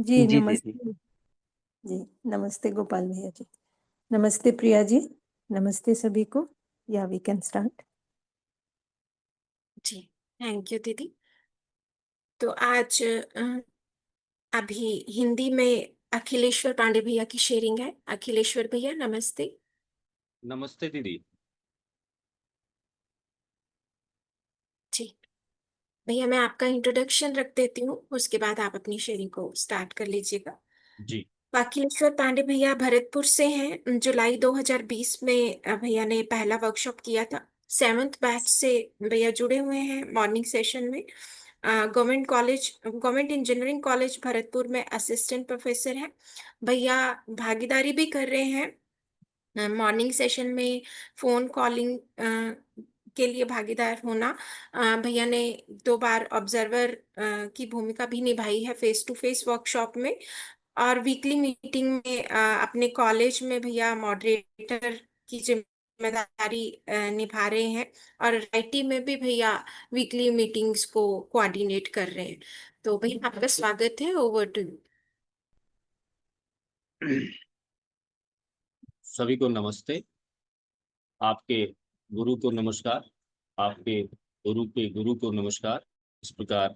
जी जी दीदी। नमस्ते। जी नमस्ते गोपाल भैया जी। नमस्ते प्रिया जी। नमस्ते सभी को। Yeah we can start. जी थैंक यू दीदी। तो आज अभी हिंदी में अखिलेश्वर पांडे भैया की शेयरिंग है। अखिलेश्वर भैया नमस्ते। नमस्ते दीदी। जी भैया, मैं आपका इंट्रोडक्शन रख देती हूँ, उसके बाद आप अपनी शेयरिंग को स्टार्ट कर लीजिएगा। जी। अखिलेश्वर पांडे भैया भरतपुर से हैं। जुलाई 2020 में भैया ने पहला वर्कशॉप किया था। 7th बैच से भैया जुड़े हुए हैं मॉर्निंग सेशन में। गवर्नमेंट इंजीनियरिंग कॉलेज भरतपुर में असिस्टेंट प्रोफेसर हैं। भैया भागीदारी भी कर रहे हैं मॉर्निंग सेशन में। फोन कॉलिंग के लिए भागीदार होना। भैया ने 2 बार ऑब्जर्वर की भूमिका भी निभाई है फेस टू फेस वर्कशॉप में। और वीकली मीटिंग में अपने कॉलेज में भैया मॉडरेटर की जिम्मेदारी निभा रहे हैं। और आईटी में भी भैया वीकली मीटिंग्स को कोऑर्डिनेट कर रहे हैं। तो भैया आपका स्वागत है। Over to you. सभी को नमस्ते। आपके गुरु को नमस्कार। आपके गुरु के गुरु को नमस्कार। इस प्रकार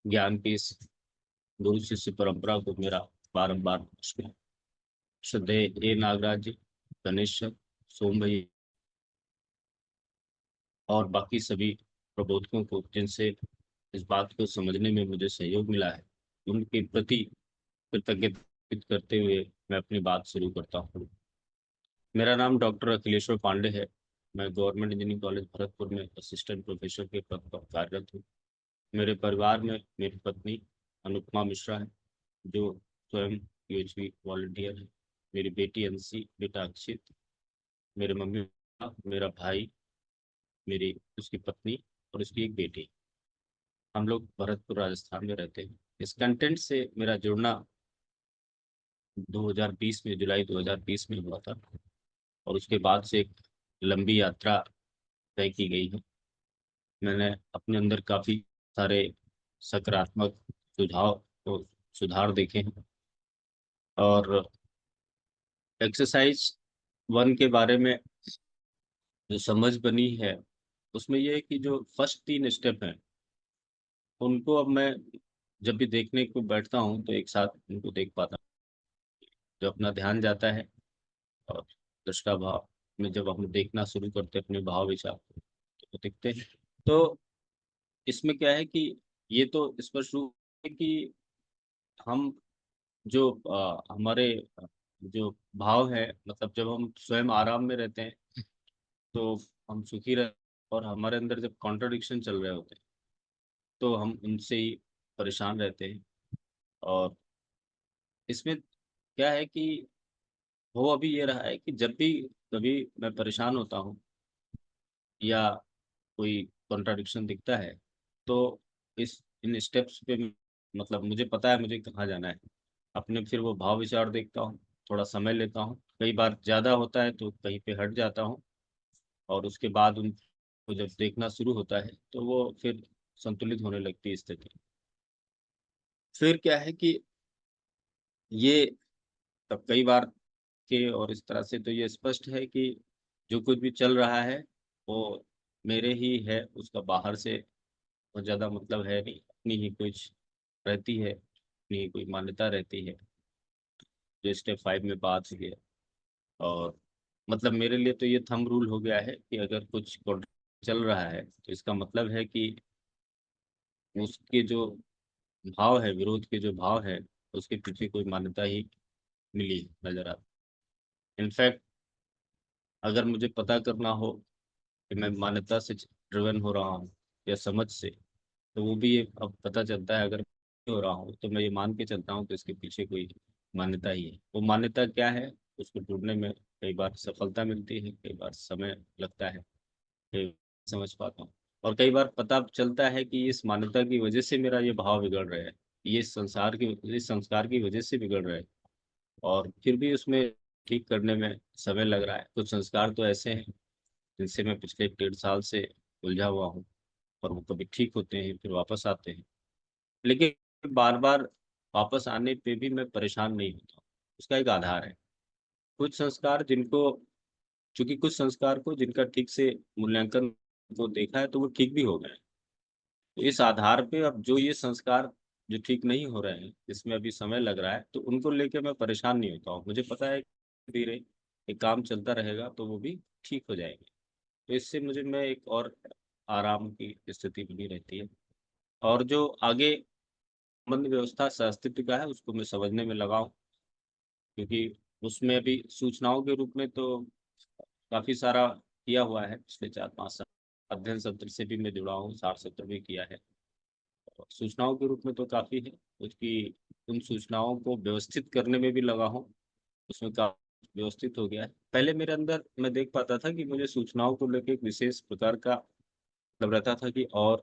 ज्ञान की इस गुरु शिष्य परंपरा को मेरा बारंबार नमस्कार। श्रद्धेय ए नागराज जी, गणेश सर, सोम भैया और बाकी सभी प्रबोधकों को जिनसे इस बात को समझने में मुझे सहयोग मिला है, उनके प्रति कृतज्ञता व्यक्त करते हुए मैं अपनी बात शुरू करता हूँ। मेरा नाम डॉक्टर अखिलेश्वर पांडे है। मैं गवर्नमेंट इंजीनियरिंग कॉलेज भरतपुर में असिस्टेंट प्रोफेसर के पद पर कार्यरत हूँ। मेरे परिवार में मेरी पत्नी अनुपमा मिश्रा है, जो स्वयं पीएचडी वॉलंटियर है। मेरी बेटी अंशी, बेटा अक्षित, मेरे मम्मी पापा, मेरा भाई, मेरी उसकी पत्नी और उसकी एक बेटी। हम लोग भरतपुर राजस्थान में रहते हैं। इस कंटेंट से मेरा जुड़ना 2020 में, जुलाई 2020 में हुआ था और उसके बाद से एक लंबी यात्रा तय की गई है। मैंने अपने अंदर काफी सारे सकारात्मक सुझाव और सुधार देखे हैं। और एक्सरसाइज 1 के बारे में जो समझ बनी है, उसमें यह है कि जो फर्स्ट 3 स्टेप हैं, उनको अब मैं जब भी देखने को बैठता हूँ तो एक साथ उनको देख पाता हूँ। जो अपना ध्यान जाता है और दृष्टा भाव में जब हम देखना शुरू करते हैं अपने भाव विचार को, तो दिखते हैं। तो इसमें क्या है कि ये तो स्पष्ट रूप है कि हम जो हमारे जो भाव है, मतलब जब हम स्वयं आराम में रहते हैं तो हम सुखी रहते हैं, और हमारे अंदर जब कॉन्ट्रडिक्शन चल रहे होते हैं तो हम उनसे ही परेशान रहते हैं। और इसमें क्या है कि वो अभी ये रहा है कि जब भी कभी मैं परेशान होता हूँ या कोई कॉन्ट्रडिक्शन दिखता है, तो इस इन स्टेप्स पे मतलब मुझे पता है मुझे कहाँ जाना है। अपने फिर वो भाव विचार देखता हूँ, थोड़ा समय लेता हूँ, कई बार ज़्यादा होता है तो कहीं पे हट जाता हूँ, और उसके बाद उनको जब देखना शुरू होता है तो वो फिर संतुलित होने लगती है स्थिति। फिर क्या है कि ये तब कई बार के और इस तरह से तो ये स्पष्ट है कि जो कुछ भी चल रहा है वो मेरे ही है, उसका बाहर से बहुत ज़्यादा मतलब है नहीं। अपनी ही कुछ रहती है, अपनी ही कोई मान्यता रहती है, जो स्टेप 5 में बात हुई है। और मतलब मेरे लिए तो ये थंब रूल हो गया है कि अगर कुछ चल रहा है तो इसका मतलब है कि उसके जो भाव है, विरोध के जो भाव है, उसके पीछे कोई मान्यता ही मिली नजर आती। इनफैक्ट अगर मुझे पता करना हो कि मैं मान्यता से ड्रिवन हो रहा हूँ या समझ से, तो वो भी अब पता चलता है। अगर हो रहा हूँ तो मैं ये मान के चलता हूँ कि इसके पीछे कोई मान्यता ही है। वो मान्यता क्या है, उसको ढूंढने में कई बार सफलता मिलती है, कई बार समय लगता है, कई समझ पाता हूँ। और कई बार पता चलता है कि इस मान्यता की वजह से मेरा ये भाव बिगड़ रहा है, ये इस संस्कार की वजह से बिगड़ रहा है, और फिर भी उसमें ठीक करने में समय लग रहा है। कुछ संस्कार तो ऐसे हैं जिनसे मैं पिछले 1.5 साल से उलझा हुआ हूँ, और वो कभी ठीक होते हैं फिर वापस आते हैं। लेकिन बार बार वापस आने पे भी मैं परेशान नहीं होता हूँ। उसका एक आधार है। कुछ संस्कार जिनको चूँकि कुछ संस्कार को जिनका ठीक से मूल्यांकन को देखा है तो वो ठीक भी हो गए हैं। तो इस आधार पे अब जो ये संस्कार जो ठीक नहीं हो रहे हैं, जिसमें अभी समय लग रहा है, तो उनको लेके मैं परेशान नहीं होता हूँ। मुझे पता है धीरे ये काम चलता रहेगा तो वो भी ठीक हो जाएँगे। तो इससे मुझे मैं एक और आराम की स्थिति बनी रहती है। और जो आगे संबंध व्यवस्था अस्तित्व का है उसको मैं समझने में लगा हूँ, क्योंकि उसमें अभी सूचनाओं के रूप में तो काफ़ी सारा किया हुआ है पिछले 4-5 साल। अध्ययन सत्र से भी मैं जुड़ा हूँ, सार सत्र भी किया है। और सूचनाओं के रूप में तो काफ़ी है, उसकी उन सूचनाओं को व्यवस्थित करने में भी लगा हूँ, उसमें काफ़ी व्यवस्थित हो गया है। पहले मेरे अंदर मैं देख पाता था कि मुझे सूचनाओं को लेके एक विशेष प्रकार का मतलब रहता था कि और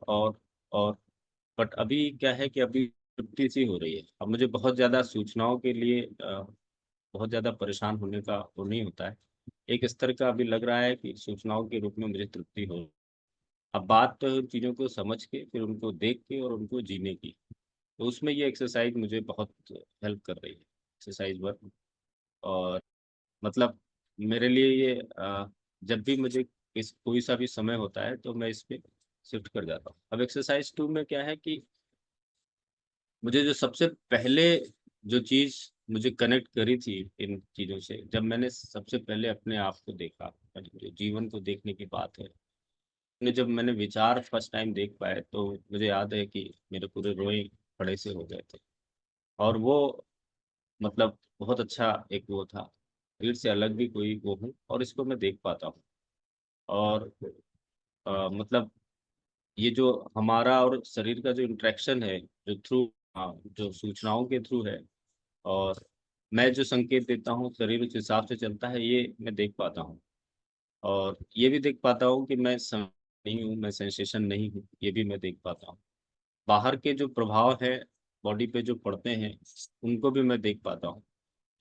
बट अभी क्या है कि अभी तृप्ति सी हो रही है। अब मुझे बहुत ज़्यादा सूचनाओं के लिए बहुत ज़्यादा परेशान होने का वो नहीं होता है। एक स्तर का अभी लग रहा है कि सूचनाओं के रूप में मुझे तृप्ति हो। अब बात तो है उन चीज़ों को समझ के, फिर उनको देख के और उनको जीने की। तो उसमें ये एक्सरसाइज़ मुझे बहुत हेल्प कर रही है, एक्सरसाइज़ वर्क। और मतलब मेरे लिए ये जब भी मुझे कोई सा भी समय होता है तो मैं इस पे शिफ्ट कर जाता हूँ। अब एक्सरसाइज़ 2 में क्या है कि मुझे जो सबसे पहले जो चीज़ मुझे कनेक्ट करी थी इन चीज़ों से, जब मैंने सबसे पहले अपने आप को देखा, यानी जो जीवन को देखने की बात है। जब मैंने विचार फर्स्ट टाइम देख पाए तो मुझे याद है कि मेरे पूरे रोए खड़े से हो गए थे। और वो मतलब बहुत अच्छा एक वो था, भीड़ से अलग भी कोई वो हूँ और इसको मैं देख पाता हूँ। और मतलब ये जो हमारा और शरीर का जो इंटरेक्शन है, जो थ्रू जो सूचनाओं के थ्रू है, और मैं जो संकेत देता हूँ शरीर उस हिसाब से चलता है, ये मैं देख पाता हूँ। और ये भी देख पाता हूँ कि मैं नहीं हूँ, मैं सेंसेशन नहीं हूँ, ये भी मैं देख पाता हूँ। बाहर के जो प्रभाव हैं बॉडी पे जो पड़ते हैं, उनको भी मैं देख पाता हूँ।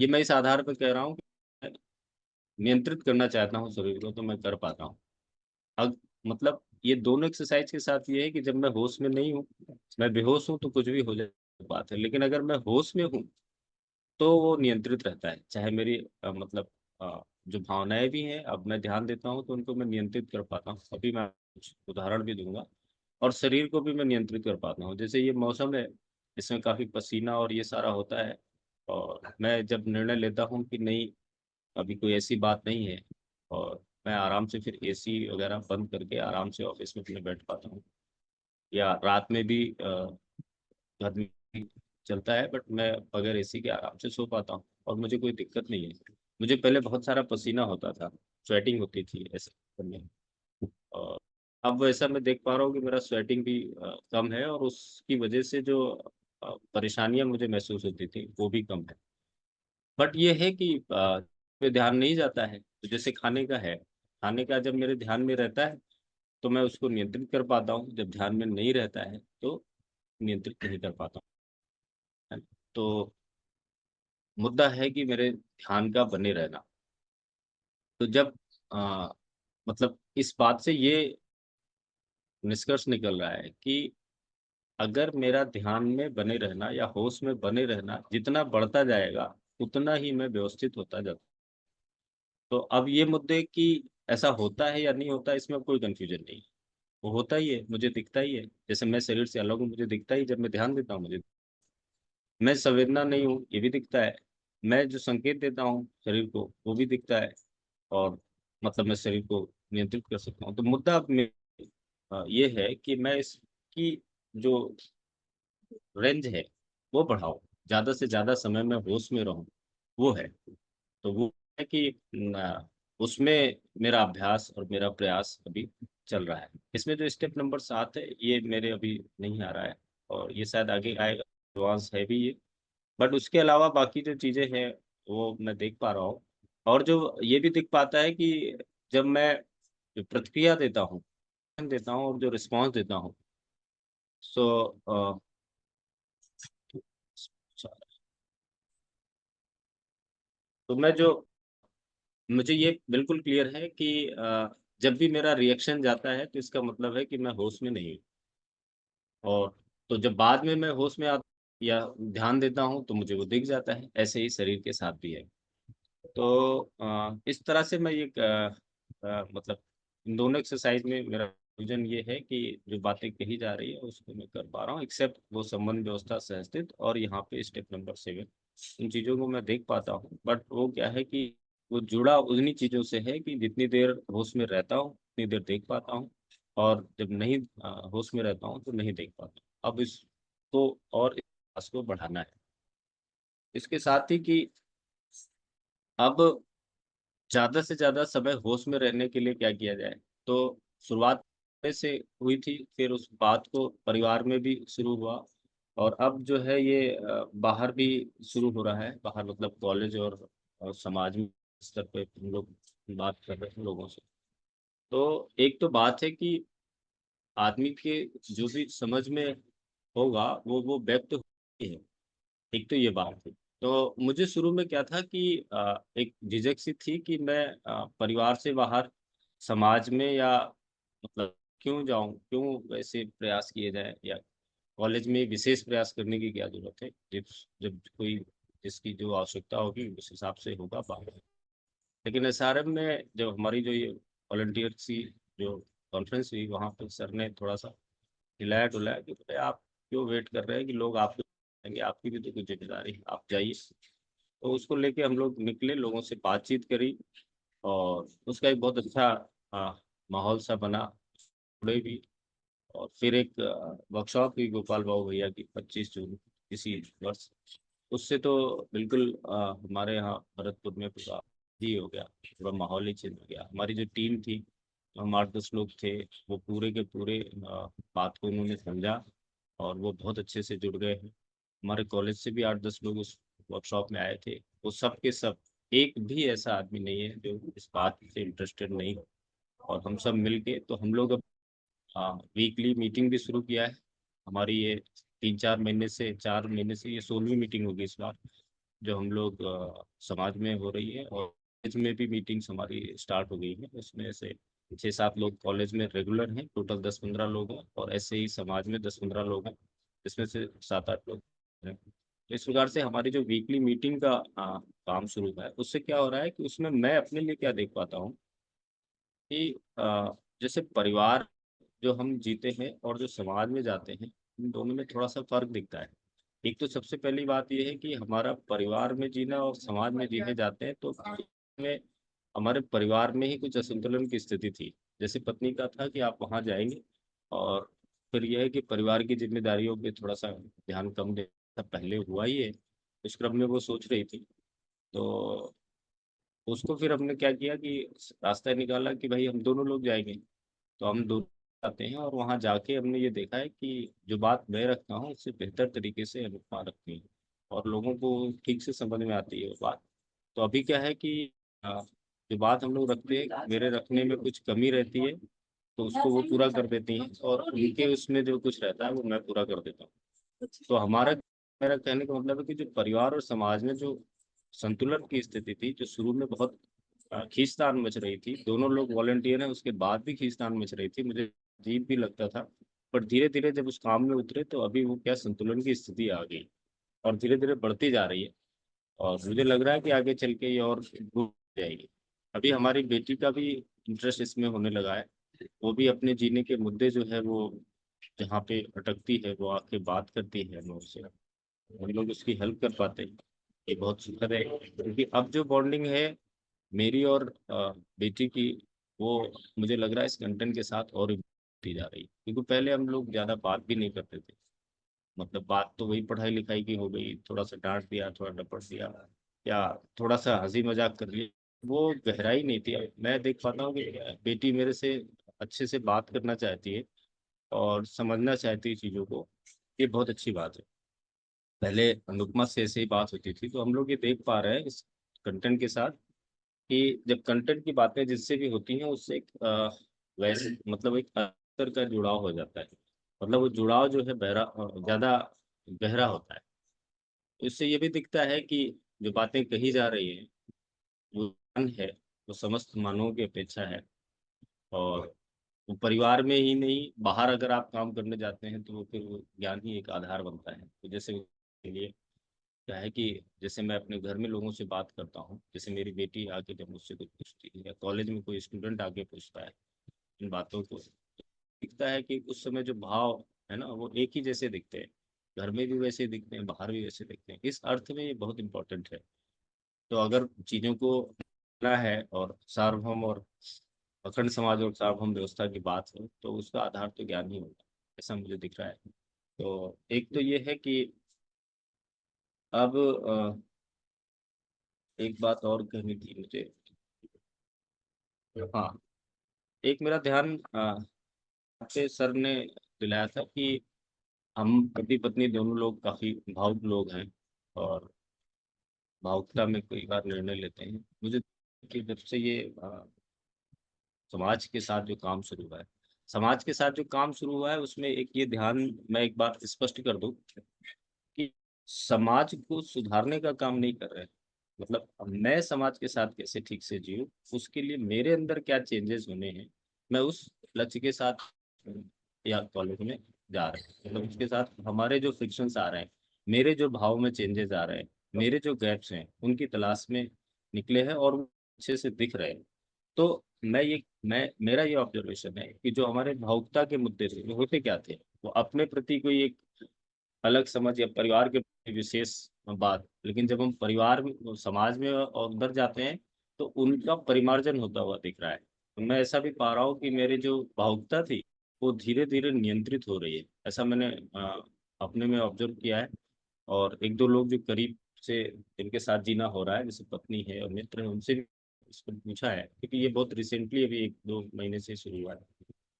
ये मैं इस आधार पे कह रहा हूँ कि मैं नियंत्रित करना चाहता हूँ शरीर को तो मैं कर पाता हूँ। अब मतलब ये दोनों एक्सरसाइज के साथ ये है कि जब मैं होश में नहीं हूँ, मैं बेहोश हूँ तो कुछ भी हो जाए बात है। लेकिन अगर मैं होश में हूँ तो वो नियंत्रित रहता है। चाहे मेरी मतलब जो भावनाएँ भी हैं, अब मैं ध्यान देता हूँ तो उनको मैं नियंत्रित कर पाता हूँ। अभी मैं कुछ उदाहरण भी दूँगा। और शरीर को भी मैं नियंत्रित कर पाता हूँ। जैसे ये मौसम है, इसमें काफ़ी पसीना और ये सारा होता है, और मैं जब निर्णय लेता हूँ कि नहीं, अभी कोई ऐसी बात नहीं है, और मैं आराम से फिर एसी वगैरह बंद करके आराम से ऑफ़िस में अपने बैठ पाता हूँ। या रात में भी घर में भी चलता है, बट मैं बगैर एसी के आराम से सो पाता हूँ और मुझे कोई दिक्कत नहीं है। मुझे पहले बहुत सारा पसीना होता था, स्वेटिंग होती थी ऐसे करने में, और अब वैसा मैं देख पा रहा हूँ कि मेरा स्वेटिंग भी कम है, और उसकी वजह से जो परेशानियाँ मुझे महसूस होती थी, वो भी कम है। बट ये है कि पे ध्यान नहीं जाता है, तो जैसे खाने का है, खाने का जब मेरे ध्यान में रहता है, तो मैं उसको नियंत्रित कर पाता हूँ, जब ध्यान में नहीं रहता है, तो नियंत्रित नहीं कर पाता हूँ, है ना? तो मुद्दा है कि मेरे ध्यान का बने रहना। तो जब अ, मतलब इस बात से ये निष्कर्ष निकल रहा है कि अगर मेरा ध्यान में बने रहना या होश में बने रहना जितना बढ़ता जाएगा, उतना ही मैं व्यवस्थित होता जाता। तो अब ये मुद्दे कि ऐसा होता है या नहीं होता, इसमें अब कोई कन्फ्यूजन नहीं है। वो होता ही है, मुझे दिखता ही है। जैसे मैं शरीर से अलग हूँ, मुझे दिखता ही जब मैं ध्यान देता हूँ मुझे। मैं संवेदना नहीं हूँ, ये भी दिखता है। मैं जो संकेत देता हूँ शरीर को, वो भी दिखता है। और मतलब मैं शरीर को नियंत्रित कर सकता हूँ। तो मुद्दा अब ये है कि मैं इसकी जो रेंज है, वो बढ़ाऊँ। ज़्यादा से ज़्यादा समय मैं होश में रहूँ, वो है। तो वो है कि उसमें मेरा अभ्यास और मेरा प्रयास अभी चल रहा है। इसमें जो स्टेप नंबर 7 है, ये मेरे अभी नहीं आ रहा है, और ये शायद आगे आएगा, एडवांस है भी ये। बट उसके अलावा बाकी जो चीज़ें हैं, वो मैं देख पा रहा हूँ। और जो ये भी दिख पाता है कि जब मैं जो प्रतिक्रिया देता हूँ और जो रिस्पॉन्स देता हूँ, सो तो मैं जो मुझे ये बिल्कुल क्लियर है कि जब भी मेरा रिएक्शन जाता है तो इसका मतलब है कि मैं होश में नहीं हूँ। और तो जब बाद में मैं होश में आता या ध्यान देता हूँ तो मुझे वो दिख जाता है। ऐसे ही शरीर के साथ भी है। तो इस तरह से मैं ये मतलब इन दोनों एक्सरसाइज में मेरा विजन ये है कि जो बातें कही जा रही है उसको मैं कर पा रहा हूँ, एक्सेप्ट वो संबंध व्यवस्था सहस्तित्व और यहाँ पे स्टेप नंबर 7, इन चीज़ों को मैं देख पाता हूँ। बट वो क्या है कि वो जुड़ा उन्हीं चीज़ों से है कि जितनी देर होश में रहता हूँ उतनी देर देख पाता हूँ, और जब नहीं होश में रहता हूँ तो नहीं देख पाता हूँ। अब इसको और इस प्रयास को बढ़ाना है। इसके साथ ही कि अब ज़्यादा से ज़्यादा समय होश में रहने के लिए क्या किया जाए? तो शुरुआत से हुई थी, फिर उस बात को परिवार में भी शुरू हुआ, और अब जो है ये बाहर भी शुरू हो रहा है। बाहर मतलब कॉलेज और समाज में स्तर पे हम लोग बात कर रहे हैं लोगों से। तो एक तो बात है कि आदमी के जो भी समझ में होगा वो व्यक्त होती है। एक तो ये बात थी। तो मुझे शुरू में क्या था कि एक झिझक सी थी कि मैं परिवार से बाहर समाज में या मतलब क्यों जाऊं, क्यों वैसे प्रयास किए जाए, या कॉलेज में विशेष प्रयास करने की क्या जरूरत है, जब कोई जिसकी जो आवश्यकता होगी उस हिसाब से होगा बाहर। लेकिन एसआरएम में जब हमारी जो ये वॉलंटियर की जो कॉन्फ्रेंस हुई, वहाँ पे सर ने थोड़ा सा हिलाया डुलाया कि भाई आप क्यों वेट कर रहे हैं कि लोग आपको कहेंगे, आपकी भी तो कुछ जिम्मेदारी है, आप जाइए। तो उसको लेके हम लोग निकले, लोगों से बातचीत करी, और उसका एक बहुत अच्छा माहौल सा बना, जुड़े भी। और फिर एक वर्कशॉप हुई गोपाल बाबू भैया की 25 जून इसी वर्ष। उससे तो बिल्कुल हमारे यहाँ भरतपुर में पूरा ही हो गया, पूरा माहौल ही चेंज हो गया। हमारी जो टीम थी, हम 8-10 लोग थे, वो पूरे के पूरे बात को उन्होंने समझा, और वो बहुत अच्छे से जुड़ गए हैं। हमारे कॉलेज से भी 8-10 लोग उस वर्कशॉप में आए थे। वो सब के सब, एक भी ऐसा आदमी नहीं है जो इस बात से इंटरेस्टेड नहीं हो। और हम सब मिलके, तो हम लोग अब वीकली मीटिंग भी शुरू किया है। हमारी ये 3-4 महीने से 4 महीने से ये 16वीं मीटिंग होगी इस बार, जो हम लोग समाज में हो रही है। और कॉलेज में भी मीटिंग्स हमारी स्टार्ट हो गई है। उसमें से 6-7 लोग कॉलेज में रेगुलर हैं, टोटल 10-15 लोग हैं, और ऐसे ही समाज में 10-15 लोग हैं, जिसमें से 7-8 लोग हैं। तो इस प्रकार से हमारी जो वीकली मीटिंग का काम शुरू है, उससे क्या हो रहा है कि उसमें मैं अपने लिए क्या देख पाता हूँ कि जैसे परिवार जो हम जीते हैं और जो समाज में जाते हैं, इन दोनों में थोड़ा सा फर्क दिखता है। एक तो सबसे पहली बात यह है कि हमारा परिवार में जीना और समाज में जीने जाते हैं, तो में हमारे परिवार में ही कुछ असंतुलन की स्थिति थी। जैसे पत्नी का था कि आप वहाँ जाएंगे, और फिर यह है कि परिवार की जिम्मेदारियों पे थोड़ा सा ध्यान कम देना पहले हुआ ही है। उस क्रम में वो सोच रही थी। तो उसको फिर हमने क्या किया कि रास्ता निकाला कि भाई हम दोनों लोग जाएंगे। तो हम दोनों आते हैं, और वहाँ जाके हमने ये देखा है कि जो बात मैं रखता हूँ उससे बेहतर तरीके से अनुपमा रखती है, और लोगों को ठीक से समझ में आती है वो बात। तो अभी क्या है कि जो बात हम लोग रखते हैं, मेरे रखने में कुछ कमी रहती है तो उसको वो पूरा कर देती हैं, और उनके उसमें जो कुछ रहता है वो मैं पूरा कर देता हूँ। तो हमारा मेरा कहने का मतलब है कि जो परिवार और समाज में जो संतुलन की स्थिति थी, जो शुरू में बहुत खींचतान मच रही थी, दोनों लोग वॉलंटियर हैं उसके बाद भी खींचतान मच रही थी, मुझे अजीब भी लगता था। पर धीरे धीरे जब उस काम में उतरे तो अभी वो क्या संतुलन की स्थिति आ गई, और धीरे धीरे बढ़ती जा रही है। और मुझे लग रहा है कि आगे चल के ये और इम्प्रूव हो जाएगी। अभी हमारी बेटी का भी इंटरेस्ट इसमें होने लगा है। वो भी अपने जीने के मुद्दे जो है वो जहाँ पे अटकती है वो आके बात करती है हम लोग से, हम लोग उसकी हेल्प कर पाते हैं। ये बहुत सुखद है, क्योंकि अब जो बॉन्डिंग है मेरी और बेटी की, वो मुझे लग रहा है इस कंटेंट के साथ और बढ़ती जा रही है। क्योंकि पहले हम लोग ज़्यादा बात भी नहीं करते थे, मतलब बात तो वही पढ़ाई लिखाई की हो गई, थोड़ा सा डांट दिया, थोड़ा डपट दिया, या थोड़ा सा हंसी मजाक कर लिया, वो गहराई नहीं थी। मैं देख पाता हूँ कि बेटी मेरे से अच्छे से बात करना चाहती है और समझना चाहती है चीज़ों को। ये बहुत अच्छी बात है। पहले अनुपमा से ऐसे ही बात होती थी, तो हम लोग ये देख पा रहे हैं इस कंटेंट के साथ कि जब कंटेंट की बातें जिससे भी होती हैं उससे एक वैसे मतलब एक अंतर का जुड़ाव हो जाता है। मतलब वो जुड़ाव जो है ज़्यादा गहरा होता है। तो इससे ये भी दिखता है कि जो बातें कही जा रही हैं वो ज्ञान है, वो समस्त मानवों की अपेक्षा है। और वो परिवार में ही नहीं, बाहर अगर आप काम करने जाते हैं तो वो फिर वो ज्ञान ही एक आधार बनता है। तो जैसे के लिए क्या है कि जैसे मैं अपने घर में लोगों से बात करता हूँ, जैसे मेरी बेटी आके जब मुझसे कुछ पूछती है या कॉलेज में कोई स्टूडेंट आके पूछता है इन बातों को, दिखता है कि उस समय जो भाव है ना वो एक ही जैसे दिखते हैं। घर में भी वैसे दिखते हैं, बाहर भी वैसे दिखते हैं। इस अर्थ में ये बहुत इंपॉर्टेंट है। तो अगर चीज़ों को ना है और सार्वभौम और अखंड समाज और सार्वभौम व्यवस्था की बात हो तो उसका आधार तो ज्ञान ही होगा, ऐसा मुझे दिख रहा है। तो एक तो ये है कि अब एक बात और कहनी थी मुझे। हाँ, एक मेरा ध्यान पे सर ने दिलाया था कि हम पति पत्नी दोनों लोग काफी भावुक लोग हैं और भावुकता में कई बार निर्णय लेते हैं। मुझे कि जब से ये समाज के साथ जो काम शुरू हुआ है, समाज के साथ जो काम शुरू हुआ है उसमें एक ये ध्यान मैं एक बात स्पष्ट कर दूं कि समाज को सुधारने का काम नहीं कर रहे हैं। मतलब अब मैं समाज के साथ कैसे ठीक से जीऊं, उसके लिए मेरे अंदर क्या चेंजेस होने हैं, मैं उस लक्ष्य के साथ या कॉलेज में जा रहे हैं। मतलब उसके साथ हमारे जो फ्रिक्शंस आ रहे हैं, मेरे जो भाव में चेंजेस आ रहे हैं, मेरे जो गैप्स हैं उनकी तलाश में निकले हैं और वो अच्छे से दिख रहे हैं। तो मैं मेरा ये ऑब्जर्वेशन है कि जो हमारे भावुकता के मुद्दे थे वो होते क्या थे, वो अपने प्रति कोई एक अलग समझ या परिवार के प्रति विशेष बात, लेकिन जब हम परिवार में समाज में और उधर जाते हैं तो उनका परिमार्जन होता हुआ दिख रहा है। तो मैं ऐसा भी पा रहा हूँ कि मेरी जो भावुकता थी वो धीरे धीरे नियंत्रित हो रही है, ऐसा मैंने अपने में ऑब्जर्व किया है। और एक दो लोग जो करीब से जिनके साथ जीना हो रहा है, जैसे पत्नी है और मित्र है, उनसे भी इसको पूछा है क्योंकि ये बहुत रिसेंटली अभी एक दो महीने से शुरू हुआ है।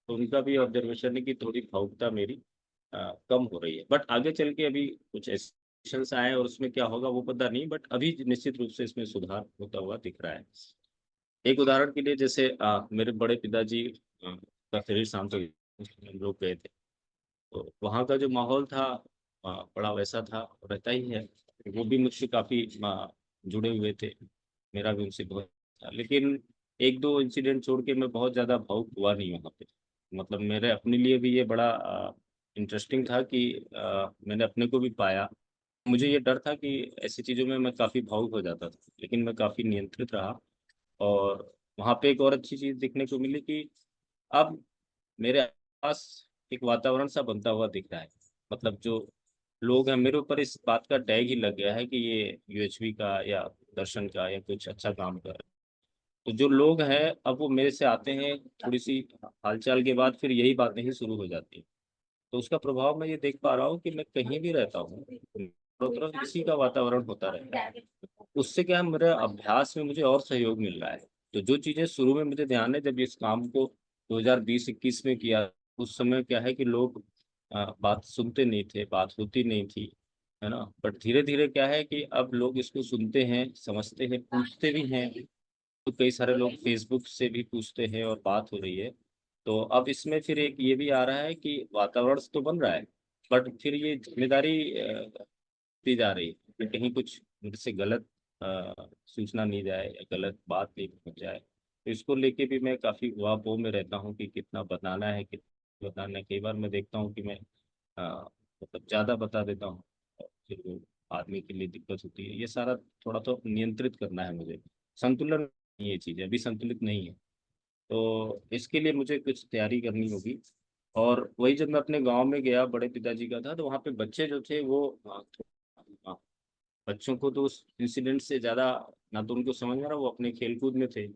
तो उनका भी ऑब्जर्वेशन है कि थोड़ी भावुकता मेरी कम हो रही है। बट आगे चल के अभी कुछ एक्शंस आए और उसमें क्या होगा वो पता नहीं, बट अभी निश्चित रूप से इसमें सुधार होता हुआ दिख रहा है। एक उदाहरण के लिए जैसे मेरे बड़े पिताजी का शरीर शांत हो गया, हम लोग गए थे तो वहाँ का जो माहौल था बड़ा वैसा था, रहता ही है। वो भी मुझसे काफ़ी जुड़े हुए थे, मेरा भी उनसे बहुत था। लेकिन एक दो इंसिडेंट छोड़ के मैं बहुत ज़्यादा भावुक हुआ नहीं वहाँ पे। मतलब मेरे अपने लिए भी ये बड़ा इंटरेस्टिंग था कि मैंने अपने को भी पाया। मुझे ये डर था कि ऐसी चीज़ों में मैं काफ़ी भावुक हो जाता था, लेकिन मैं काफ़ी नियंत्रित रहा। और वहाँ पे एक और अच्छी चीज़ देखने को मिली कि अब मेरे पास एक वातावरण सा बनता हुआ दिख रहा है। मतलब जो लोग हैं मेरे ऊपर इस बात का टैग ही लग गया है कि ये यूएचवी का या दर्शन का या कुछ अच्छा काम कर रहा है। तो जो लोग हैं अब वो मेरे से आते हैं, थोड़ी सी हालचाल के बाद फिर यही बातें ही शुरू हो जाती हैं। तो उसका प्रभाव मैं ये देख पा रहा हूँ कि मैं कहीं भी रहता हूँ, चारों तरफ इसी का वातावरण होता रहता है। उससे क्या है, मेरे अभ्यास में मुझे और सहयोग मिल रहा है। तो जो चीजें शुरू में मुझे ध्यान है जब इस काम को 2020-21 में किया, उस समय क्या है कि लोग बात सुनते नहीं थे, बात होती नहीं थी, है ना। बट धीरे धीरे क्या है कि अब लोग इसको सुनते हैं, समझते हैं, पूछते भी हैं। तो कई सारे लोग फेसबुक से भी पूछते हैं और बात हो रही है। तो अब इसमें फिर एक ये भी आ रहा है कि वातावरण तो बन रहा है, बट फिर ये जिम्मेदारी दी जा रही है कि कहीं कुछ मुझसे गलत सूचना नहीं जाए या गलत बात नहीं पहुंच जाए। तो इसको लेके भी मैं काफ़ी उहापोह में रहता हूँ कि कितना बताना है, कितना बताना है। कई बार मैं देखता हूँ कि मैं मतलब ज़्यादा बता देता हूँ और फिर वो आदमी के लिए दिक्कत होती है। ये सारा थोड़ा तो नियंत्रित करना है मुझे। संतुलन नहीं, ये चीज़ अभी संतुलित नहीं है। तो इसके लिए मुझे कुछ तैयारी करनी होगी। और वही जब मैं अपने गांव में गया, बड़े पिताजी का था, तो वहाँ पे बच्चे जो थे वो बच्चों को तो उस इंसिडेंट से ज़्यादा ना तो उनको समझ में आ रहा, वो अपने खेल कूद में थे।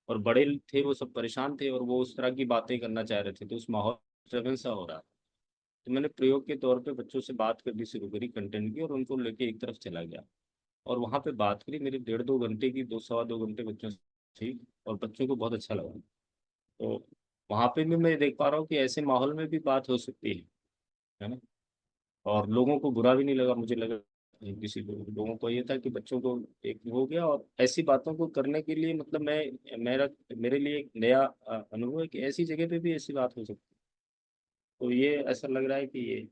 और बड़े थे वो सब परेशान थे और वो उस तरह की बातें करना चाह रहे थे, तो उस माहौल डिस्टर्बेंस सा हो रहा। तो मैंने प्रयोग के तौर पे बच्चों से बात करनी शुरू करी कंटेंट की और उनको लेके एक तरफ चला गया और वहाँ पे बात करी। मेरी 1.5-2 घंटे की, 2 सवा 2 घंटे बच्चों से थी और बच्चों को बहुत अच्छा लगा। तो वहाँ पे भी मैं देख पा रहा हूँ कि ऐसे माहौल में भी बात हो सकती है ना। और लोगों को बुरा भी नहीं लगा, मुझे लगा किसी लोगों को ये था कि बच्चों को एक हो गया। और ऐसी बातों को करने के लिए मतलब मेरा मेरे लिए एक नया अनुभव है कि ऐसी जगह पे भी ऐसी बात हो सकती है। तो ये ऐसा लग रहा है कि ये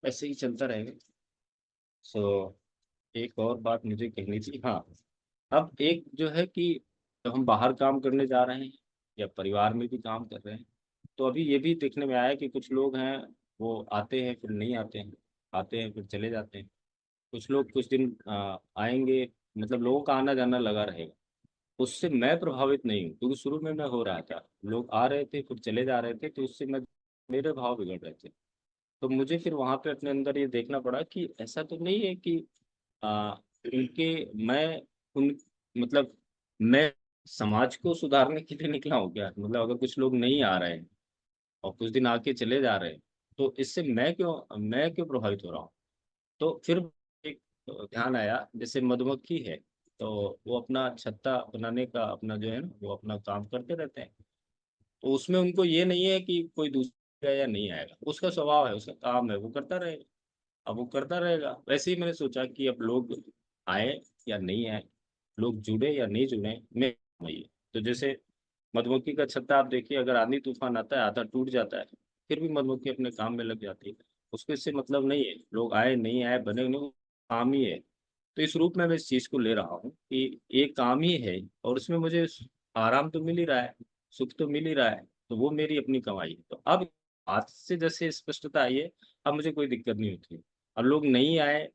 ऐसे ही चलता रहेगा। सो एक और बात मुझे कहनी थी। हाँ, अब एक जो है कि जब हम बाहर काम करने जा रहे हैं या परिवार में भी काम कर रहे हैं, तो अभी ये भी देखने में आया कि कुछ लोग हैं वो आते हैं फिर नहीं आते हैं, आते हैं फिर चले जाते हैं। कुछ लोग कुछ दिन आएंगे, मतलब लोगों का आना जाना लगा रहेगा। उससे मैं प्रभावित नहीं हूँ, क्योंकि शुरू में मैं हो रहा था, लोग आ रहे थे फिर चले जा रहे थे, तो उससे मैं मेरे भाव बिगड़ रहे थे। तो मुझे फिर वहां पे अपने अंदर ये देखना पड़ा कि ऐसा तो नहीं है कि आ, उनके मैं उन मतलब मैं समाज को सुधारने के लिए निकला हूँ क्या? मतलब अगर कुछ लोग नहीं आ रहे हैं और कुछ दिन आके चले जा रहे हैं, तो इससे मैं क्यों प्रभावित हो रहा हूँ? तो फिर एक ध्यान आया, जैसे मधुमक्खी है, तो वो अपना छत्ता बनाने का अपना जो है ना, वो अपना काम करते रहते हैं। तो उसमें उनको ये नहीं है कि कोई दूसरा या नहीं आएगा, उसका स्वभाव है, उसका काम है, वो करता रहेगा। अब वो करता रहेगा। वैसे ही मैंने सोचा कि अब लोग आए या नहीं आए, लोग जुड़े या नहीं जुड़े, मैं वही। तो जैसे मधुमक्खी का छत्ता आप देखिए, अगर आंधी तूफान आता है, आधा टूट जाता है, फिर भी मधुमक्खी अपने काम में लग जाती है। उसको इससे मतलब नहीं है लोग आए नहीं आए, बने नहीं, काम ही है। तो इस रूप में मैं इस चीज को ले रहा हूँ कि ये काम ही है, और उसमें मुझे आराम तो मिल ही रहा है, सुख तो मिल ही रहा है, तो वो मेरी अपनी कमाई है। तो अब आज से जैसे स्पष्टता आई है, अब मुझे कोई दिक्कत नहीं होती। अब लोग नहीं आए,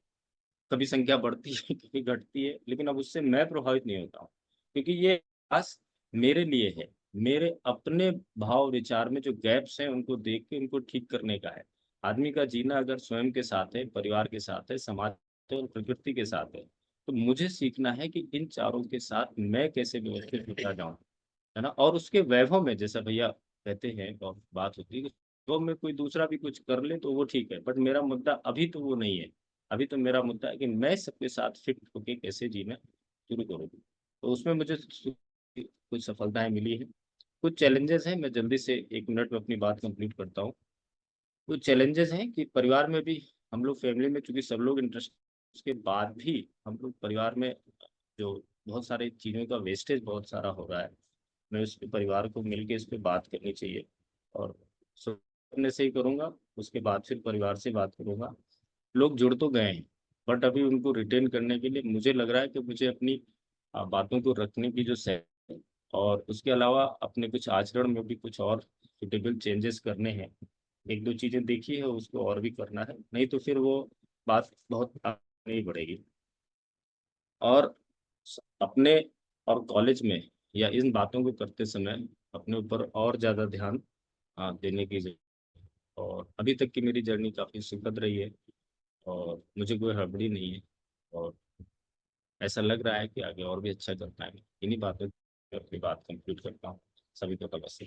कभी संख्या बढ़ती है कभी घटती है, लेकिन अब उससे मैं प्रभावित नहीं होता हूँ, क्योंकि ये खास मेरे लिए है। मेरे अपने भाव विचार में जो गैप्स हैं, उनको देख के उनको ठीक करने का है। आदमी का जीना अगर स्वयं के साथ है, परिवार के साथ है, समाज है और प्रकृति के साथ है, तो मुझे सीखना है कि इन चारों के साथ मैं कैसे व्यवस्थित होता जाऊं, है ना। और उसके वैभव में, जैसा भैया कहते हैं और बात होती है कि वैभव में कोई दूसरा भी कुछ कर ले तो वो ठीक है, बट मेरा मुद्दा अभी तो वो नहीं है। अभी तो मेरा मुद्दा है कि मैं सबके साथ फिट होके कैसे जीना शुरू करूँ। तो उसमें मुझे कुछ सफलताएं मिली है, कुछ चैलेंजेस हैं। मैं जल्दी से 1 मिनट में अपनी बात कंप्लीट करता हूँ। कुछ चैलेंजेस हैं कि परिवार में भी, हम लोग फैमिली में चूंकि सब लोग इंटरेस्ट, उसके बाद भी हम लोग परिवार में जो बहुत सारी चीज़ों का वेस्टेज बहुत सारा हो रहा है। मैं उस पे परिवार को मिलके इस पे बात करनी चाहिए, और अपने से ही करूँगा, उसके बाद फिर परिवार से बात करूँगा। लोग जुड़ तो गए हैं, बट अभी उनको रिटेन करने के लिए मुझे लग रहा है कि मुझे अपनी बातों को रखने की जो सह, और उसके अलावा अपने कुछ आचरण में भी कुछ और सुटेबल चेंजेस करने हैं। 1-2 चीज़ें देखी है, उसको और भी करना है, नहीं तो फिर वो बात बहुत आगे नहीं बढ़ेगी। और अपने और कॉलेज में या इन बातों को करते समय अपने ऊपर और ज़्यादा ध्यान देने की जरूरत। और अभी तक की मेरी जर्नी काफ़ी सुखद रही है, और मुझे कोई हड़बड़ी नहीं है, और ऐसा लग रहा है कि आगे और भी अच्छा कर पाएंगे। इन्हीं बातों पे अपनी बात कंप्लीट करता हूँ। सभी को नमस्ते।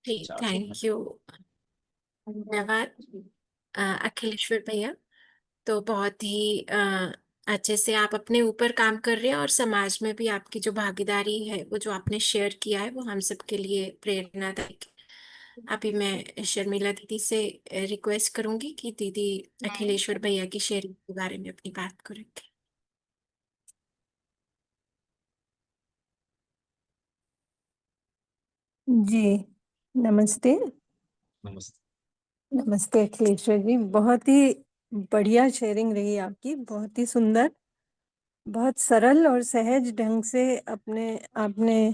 जी, अच्छा, थैंक यू। धन्यवाद अखिलेश्वर भैया। तो बहुत ही अच्छे से आप अपने ऊपर काम कर रहे हैं, और समाज में भी आपकी जो भागीदारी है, वो जो आपने शेयर किया है, वो हम सब के लिए प्रेरणादायक है। अभी मैं शर्मिला दीदी से रिक्वेस्ट करूंगी कि दीदी अखिलेश्वर भैया की शेयरिंग के बारे में अपनी बात को रखें। जी नमस्ते। नमस्ते। नमस्ते अखिलेश्वर जी, बहुत ही बढ़िया शेयरिंग रही आपकी, बहुत ही सुंदर, बहुत सरल और सहज ढंग से अपने आपने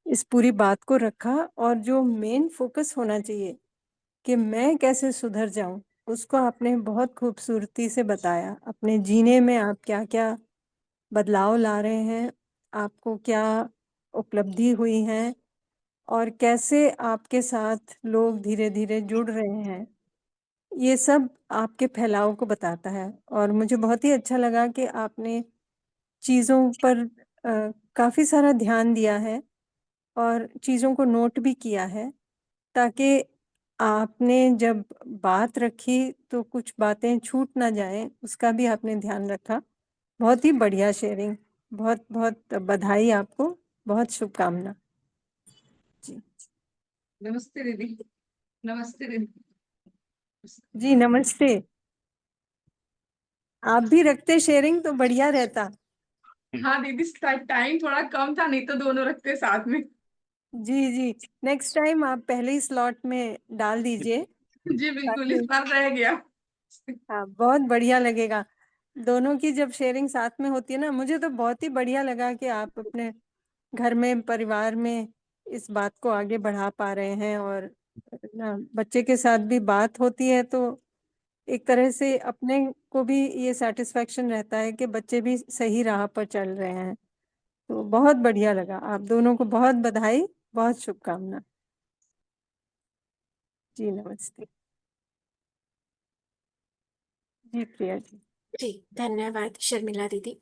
इस पूरी बात को रखा। और जो मेन फोकस होना चाहिए कि मैं कैसे सुधर जाऊं, उसको आपने बहुत खूबसूरती से बताया। अपने जीने में आप क्या क्या बदलाव ला रहे हैं, आपको क्या उपलब्धि हुई है, और कैसे आपके साथ लोग धीरे धीरे जुड़ रहे हैं, ये सब आपके फैलाव को बताता है। और मुझे बहुत ही अच्छा लगा कि आपने चीज़ों पर काफ़ी सारा ध्यान दिया है और चीज़ों को नोट भी किया है, ताकि आपने जब बात रखी तो कुछ बातें छूट ना जाएं, उसका भी आपने ध्यान रखा। बहुत ही बढ़िया शेयरिंग, बहुत बहुत बधाई आपको, बहुत शुभकामना जी। नमस्ते दीदी। नमस्ते दीदी। जी नमस्ते। आप भी रखते शेयरिंग तो बढ़िया रहता। हाँ दीदी, टाइम थोड़ा कम था, नहीं तो दोनों रखते साथ में। जी जी, नेक्स्ट टाइम आप पहले ही स्लॉट में डाल दीजिए, जी बिल्कुल, इस ताकि बार रह गया। हाँ बहुत बढ़िया लगेगा। दोनों की जब शेयरिंग साथ में होती है ना, मुझे तो बहुत ही बढ़िया लगा कि आप अपने घर में, परिवार में इस बात को आगे बढ़ा पा रहे हैं, और ना बच्चे के साथ भी बात होती है तो एक तरह से अपने को भी ये सेटिस्फेक्शन रहता है कि बच्चे भी सही राह पर चल रहे हैं। तो बहुत बढ़िया लगा। आप दोनों को बहुत बधाई, बहुत शुभकामना। जी नमस्ते। जी प्रिया जी। जी, धन्यवाद शर्मिला दीदी।